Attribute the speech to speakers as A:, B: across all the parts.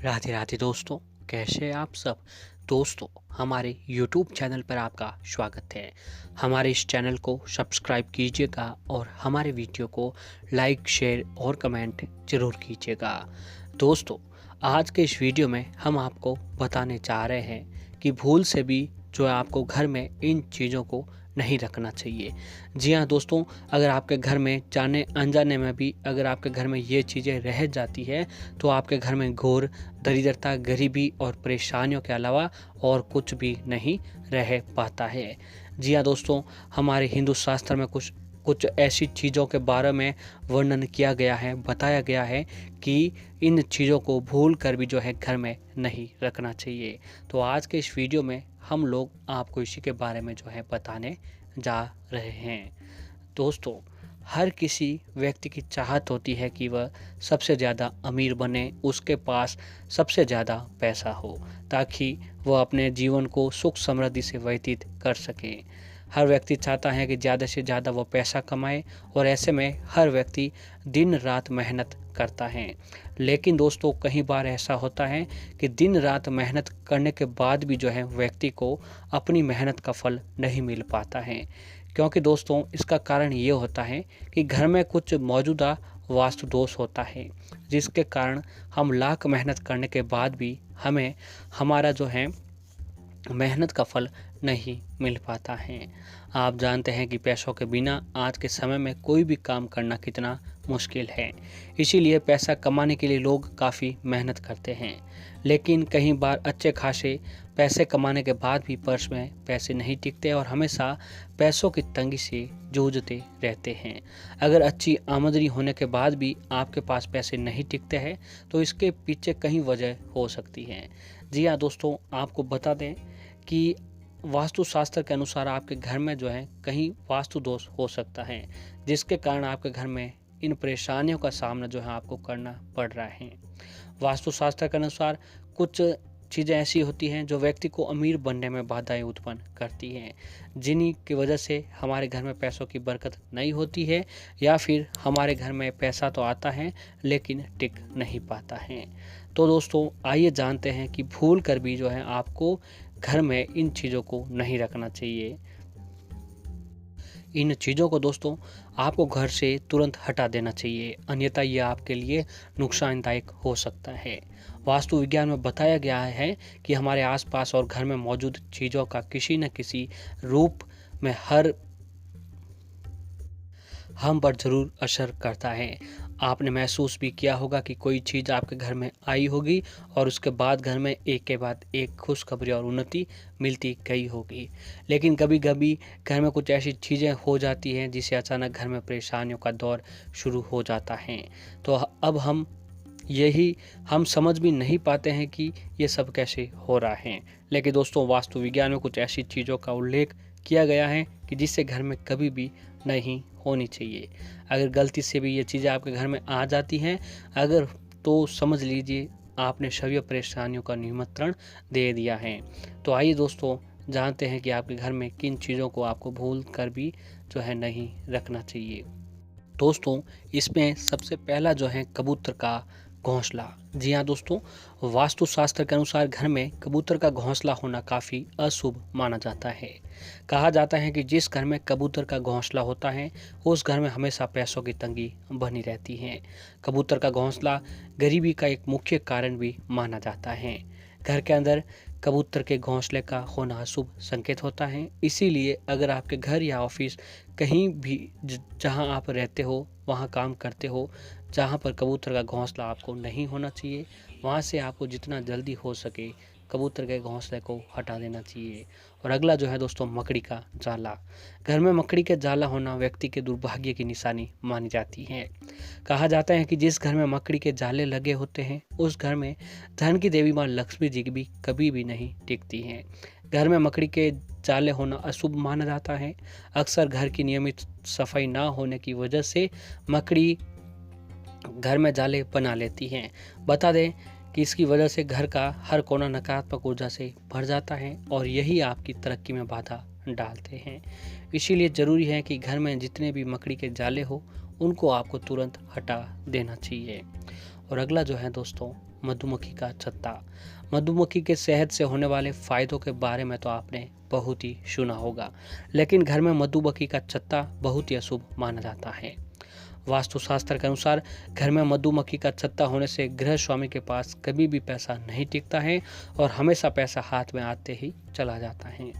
A: राधे राधे दोस्तों। कैसे हैं आप सब दोस्तों। हमारे YouTube चैनल पर आपका स्वागत है। हमारे इस चैनल को सब्सक्राइब कीजिएगा और हमारे वीडियो को लाइक शेयर और कमेंट ज़रूर कीजिएगा। दोस्तों, आज के इस वीडियो में हम आपको बताने जा रहे हैं कि भूल से भी जो है आपको घर में इन चीज़ों को नहीं रखना चाहिए। जी हाँ दोस्तों, अगर आपके घर में जाने अनजाने में भी अगर आपके घर में ये चीज़ें रह जाती है तो आपके घर में घोर दरिद्रता, गरीबी और परेशानियों के अलावा और कुछ भी नहीं रह पाता है। जी हाँ दोस्तों, हमारे हिंदू शास्त्र में कुछ कुछ ऐसी चीज़ों के बारे में वर्णन किया गया है, बताया गया है कि इन चीज़ों को भूल कर भी जो है घर में नहीं रखना चाहिए। तो आज के इस वीडियो में हम लोग आपको इसी के बारे में जो है बताने जा रहे हैं। दोस्तों, हर किसी व्यक्ति की चाहत होती है कि वह सबसे ज़्यादा अमीर बने, उसके पास सबसे ज़्यादा पैसा हो, ताकि वह अपने जीवन को सुख समृद्धि से व्यतीत कर सके। हर व्यक्ति चाहता है कि ज़्यादा से ज़्यादा वो पैसा कमाए और ऐसे में हर व्यक्ति दिन रात मेहनत करता है। लेकिन दोस्तों, कई बार ऐसा होता है कि दिन रात मेहनत करने के बाद भी जो है व्यक्ति को अपनी मेहनत का फल नहीं मिल पाता है। क्योंकि दोस्तों, इसका कारण ये होता है कि घर में कुछ मौजूदा वास्तु दोष होता है, जिसके कारण हम लाख मेहनत करने के बाद भी हमें हमारा जो है मेहनत का फल नहीं मिल पाता है। आप जानते हैं कि पैसों के बिना आज के समय में कोई भी काम करना कितना मुश्किल है। इसीलिए पैसा कमाने के लिए लोग काफ़ी मेहनत करते हैं, लेकिन कई बार अच्छे खासे पैसे कमाने के बाद भी पर्स में पैसे नहीं टिकते और हमेशा पैसों की तंगी से जूझते रहते हैं। अगर अच्छी आमदनी होने के बाद भी आपके पास पैसे नहीं टिकते हैं तो इसके पीछे कई वजह हो सकती हैं। जी हाँ दोस्तों, आपको बता दें कि वास्तुशास्त्र के अनुसार आपके घर में जो है कहीं वास्तु दोष हो सकता है, जिसके कारण आपके घर में इन परेशानियों का सामना जो है आपको करना पड़ रहा है। वास्तुशास्त्र के अनुसार कुछ चीज़ें ऐसी होती हैं जो व्यक्ति को अमीर बनने में बाधाएं उत्पन्न करती हैं, जिन्हीं की वजह से हमारे घर में पैसों की बरकत नहीं होती है या फिर हमारे घर में पैसा तो आता है लेकिन टिक नहीं पाता है। तो दोस्तों, आइए जानते हैं कि भूल कर भी जो है आपको घर में इन चीज़ों को नहीं रखना चाहिए। इन चीज़ों को दोस्तों आपको घर से तुरंत हटा देना चाहिए, अन्यथा ये आपके लिए नुकसानदायक हो सकता है। वास्तु विज्ञान में बताया गया है कि हमारे आसपास और घर में मौजूद चीज़ों का किसी न किसी रूप में हम पर ज़रूर असर करता है। आपने महसूस भी किया होगा कि कोई चीज़ आपके घर में आई होगी और उसके बाद घर में एक के बाद एक खुशखबरी और उन्नति मिलती गई होगी। लेकिन कभी कभी घर में कुछ ऐसी चीज़ें हो जाती हैं जिससे अचानक घर में परेशानियों का दौर शुरू हो जाता है। तो अब हम समझ भी नहीं पाते हैं कि ये सब कैसे हो रहा है। लेकिन दोस्तों, वास्तु विज्ञान में कुछ ऐसी चीज़ों का उल्लेख किया गया है कि जिससे घर में कभी भी नहीं होनी चाहिए। अगर गलती से भी ये चीज़ें आपके घर में आ जाती हैं अगर तो समझ लीजिए आपने सभी परेशानियों का निमंत्रण दे दिया है। तो आइए दोस्तों, जानते हैं कि आपके घर में किन चीज़ों को आपको भूल कर भी जो है नहीं रखना चाहिए। दोस्तों, इसमें सबसे पहला जो है कबूतर का घोंसला। जी हाँ दोस्तों, वास्तुशास्त्र के अनुसार घर में कबूतर का घोंसला होना काफ़ी अशुभ माना जाता है। कहा जाता है कि जिस घर में कबूतर का घोंसला होता है उस घर में हमेशा पैसों की तंगी बनी रहती है। कबूतर का घोंसला गरीबी का एक मुख्य कारण भी माना जाता है। घर के अंदर कबूतर के घोंसले का होना अशुभ संकेत होता है। इसीलिए अगर आपके घर या ऑफिस कहीं भी जहां आप रहते हो, वहां काम करते हो, जहां पर कबूतर का घोंसला आपको नहीं होना चाहिए, वहां से आपको जितना जल्दी हो सके कबूतर के घोंसले को हटा देना चाहिए। और अगला जो है दोस्तों, मकड़ी का जाला। घर में मकड़ी के जाला होना व्यक्ति के दुर्भाग्य की निशानी मानी जाती है। कहा जाता है कि जिस घर में मकड़ी के जाले लगे होते हैं उस घर में धन की देवी माँ लक्ष्मी जी भी कभी भी नहीं टिकती हैं। घर में मकड़ी के जाले होना अशुभ माना जाता है। अक्सर घर की नियमित सफाई ना होने की वजह से मकड़ी घर में जाले बना लेती हैं। बता दें कि इसकी वजह से घर का हर कोना नकारात्मक ऊर्जा से भर जाता है और यही आपकी तरक्की में बाधा डालते हैं। इसीलिए ज़रूरी है कि घर में जितने भी मकड़ी के जाले हो उनको आपको तुरंत हटा देना चाहिए। और अगला जो है दोस्तों, मधुमक्खी का छत्ता। मधुमक्खी के शहद से होने वाले फायदों के बारे में तो आपने बहुत ही सुना होगा, लेकिन घर में मधुमक्खी का छत्ता बहुत ही अशुभ माना जाता है। वास्तुशास्त्र के अनुसार घर में मधुमक्खी का छत्ता होने से गृह स्वामी के पास कभी भी पैसा नहीं टिकता है और हमेशा पैसा हाथ में आते ही चला जाता है।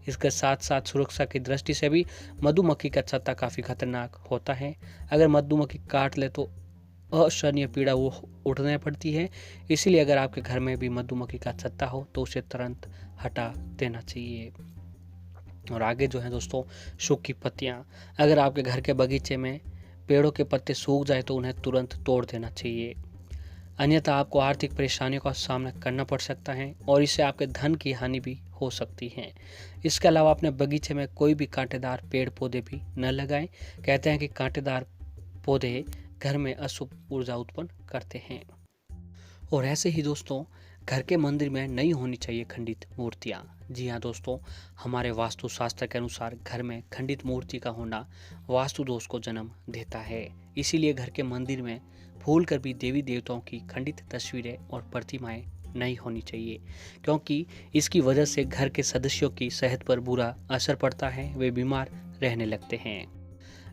A: इसके साथ साथ सुरक्षा की दृष्टि से भी मधुमक्खी का छत्ता काफ़ी खतरनाक होता है। अगर मधुमक्खी काट ले तो असहनीय पीड़ा वो उठने पड़ती है। इसीलिए अगर आपके घर में भी मधुमक्खी का छत्ता हो तो उसे तुरंत हटा देना चाहिए। और आगे जो है दोस्तों, सूखी पत्तियाँ। अगर आपके घर के बगीचे में पेड़ों के पत्ते सूख जाए तो उन्हें तुरंत तोड़ देना चाहिए, अन्यथा आपको आर्थिक परेशानियों का सामना करना पड़ सकता है और इससे आपके धन की हानि भी हो सकती है। इसके अलावा अपने बगीचे में कोई भी कांटेदार पेड़ पौधे भी न लगाएं। कहते हैं कि कांटेदार पौधे घर में अशुभ ऊर्जा उत्पन्न करते हैं। और ऐसे ही दोस्तों, घर के मंदिर में नहीं होनी चाहिए खंडित मूर्तियाँ। जी हाँ दोस्तों, हमारे वास्तुशास्त्र के अनुसार घर में खंडित मूर्ति का होना वास्तु दोष को जन्म देता है। इसीलिए घर के मंदिर में भूल कर भी देवी देवताओं की खंडित तस्वीरें और प्रतिमाएं नहीं होनी चाहिए, क्योंकि इसकी वजह से घर के सदस्यों की सेहत पर बुरा असर पड़ता है, वे बीमार रहने लगते हैं।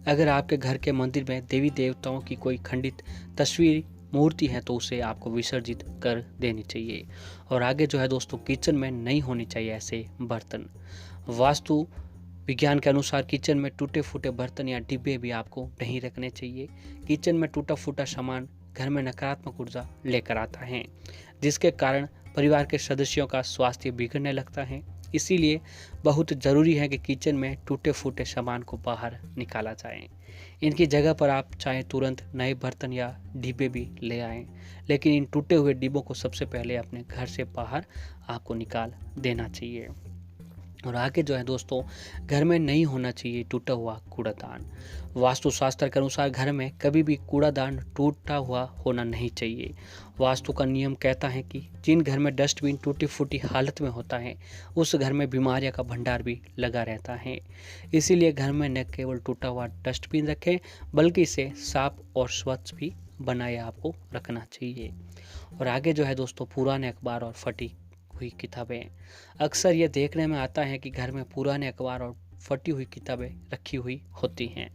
A: अगर आपके घर के मंदिर में देवी देवताओं की कोई खंडित तस्वीर मूर्ति है तो उसे आपको विसर्जित कर देनी चाहिए। और आगे जो है दोस्तों, किचन में नहीं होनी चाहिए ऐसे बर्तन। वास्तु विज्ञान के अनुसार किचन में टूटे फूटे बर्तन या डिब्बे भी आपको नहीं रखने चाहिए। किचन में टूटा फूटा सामान घर में नकारात्मक ऊर्जा लेकर आता है, जिसके कारण परिवार के सदस्यों का स्वास्थ्य बिगड़ने लगता है। इसीलिए बहुत ज़रूरी है कि किचन में टूटे फूटे सामान को बाहर निकाला जाए। इनकी जगह पर आप चाहे तुरंत नए बर्तन या डिब्बे भी ले आएं, लेकिन इन टूटे हुए डिब्बों को सबसे पहले अपने घर से बाहर आपको निकाल देना चाहिए। और आगे जो है दोस्तों, घर में नहीं होना चाहिए टूटा हुआ कूड़ादान। वास्तुशास्त्र के अनुसार घर में कभी भी कूड़ादान टूटा हुआ होना नहीं चाहिए। वास्तु का नियम कहता है कि जिन घर में डस्टबिन टूटी फूटी हालत में होता है उस घर में बीमारियों का भंडार भी लगा रहता है। इसीलिए घर में न केवल टूटा हुआ डस्टबिन रखें, बल्कि इसे साफ और स्वच्छ भी बनाए आपको रखना चाहिए। और आगे जो है दोस्तों, पुराने अखबार और फटी हुई किताबें। अक्सर ये देखने में आता है कि घर में पुराने अखबार और फटी हुई किताबें रखी हुई होती हैं,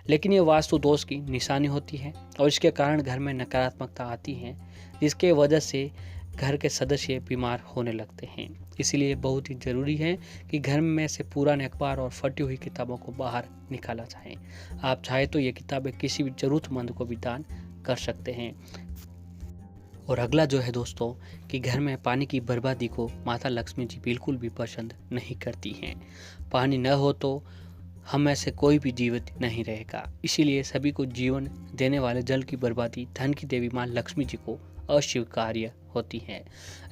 A: लेकिन ये वास्तु दोष की निशानी होती है और इसके कारण घर में नकारात्मकता आती है, जिसके वजह से घर के सदस्य बीमार होने लगते हैं। इसीलिए बहुत ही ज़रूरी है कि घर में से पुराने अखबार और फटी हुई किताबों को बाहर निकाला जाए। आप चाहे तो ये किताबें किसी भी ज़रूरतमंद को भी दान कर सकते हैं। और अगला जो है दोस्तों, कि घर में पानी की बर्बादी को माता लक्ष्मी जी बिल्कुल भी पसंद नहीं करती हैं। पानी न हो तो हम में से कोई भी जीवित नहीं रहेगा। इसीलिए सभी को जीवन देने वाले जल की बर्बादी धन की देवी माँ लक्ष्मी जी को अस्वीकार्य होती है।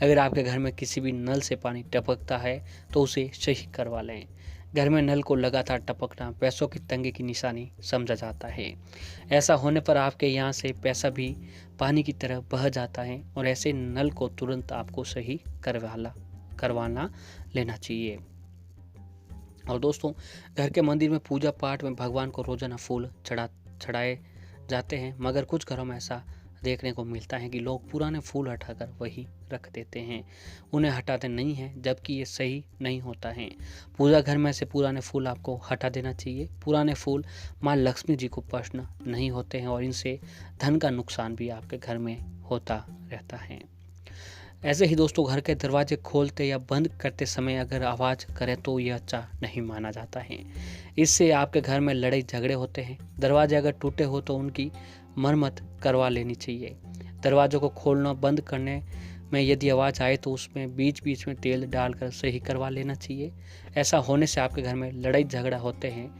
A: अगर आपके घर में किसी भी नल से पानी टपकता है तो उसे सही करवा लें। घर में नल को लगातार टपकना पैसों की तंगी की निशानी समझा जाता है। ऐसा होने पर आपके यहाँ से पैसा भी पानी की तरह बह जाता है और ऐसे नल को तुरंत आपको सही करवाना लेना चाहिए। और दोस्तों, घर के मंदिर में पूजा पाठ में भगवान को रोजाना फूल चढ़ाए जाते हैं, मगर कुछ घरों में ऐसा देखने को मिलता है कि लोग पुराने फूल हटाकर वही रख देते हैं, उन्हें हटाते नहीं हैं, जबकि ये सही नहीं होता है। पूजा घर में से पुराने फूल आपको हटा देना चाहिए। पुराने फूल माँ लक्ष्मी जी को प्रसन्न नहीं होते हैं और इनसे धन का नुकसान भी आपके घर में होता रहता है। ऐसे ही दोस्तों, घर के दरवाजे खोलते या बंद करते समय अगर आवाज़ करें तो यह अच्छा नहीं माना जाता है। इससे आपके घर में लड़ाई झगड़े होते हैं। दरवाजे अगर टूटे हो तो उनकी मरम्मत करवा लेनी चाहिए। दरवाजों को खोलना बंद करने में यदि आवाज़ आए तो उसमें बीच बीच में तेल डालकर सही करवा लेना चाहिए। ऐसा होने से आपके घर में लड़ाई झगड़ा होते हैं,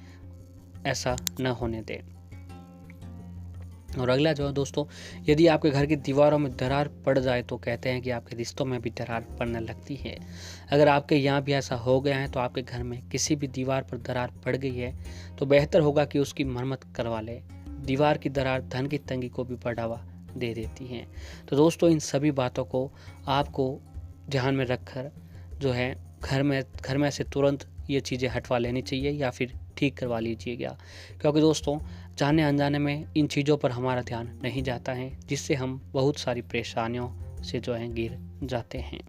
A: ऐसा न होने दें। और अगला जो है दोस्तों, यदि आपके घर की दीवारों में दरार पड़ जाए तो कहते हैं कि आपके रिश्तों में भी दरार पड़ने लगती है। अगर आपके यहाँ भी ऐसा हो गया है तो आपके घर में किसी भी दीवार पर दरार पड़ गई है तो बेहतर होगा कि उसकी मरम्मत करवा लें। दीवार की दरार धन की तंगी को भी बढ़ावा दे देती हैं। तो दोस्तों, इन सभी बातों को आपको ध्यान में रखकर जो है घर में से तुरंत ये चीज़ें हटवा लेनी चाहिए या फिर ठीक करवा लीजिएगा, क्योंकि दोस्तों जाने अनजाने में इन चीज़ों पर हमारा ध्यान नहीं जाता है, जिससे हम बहुत सारी परेशानियों से जो है गिर जाते हैं।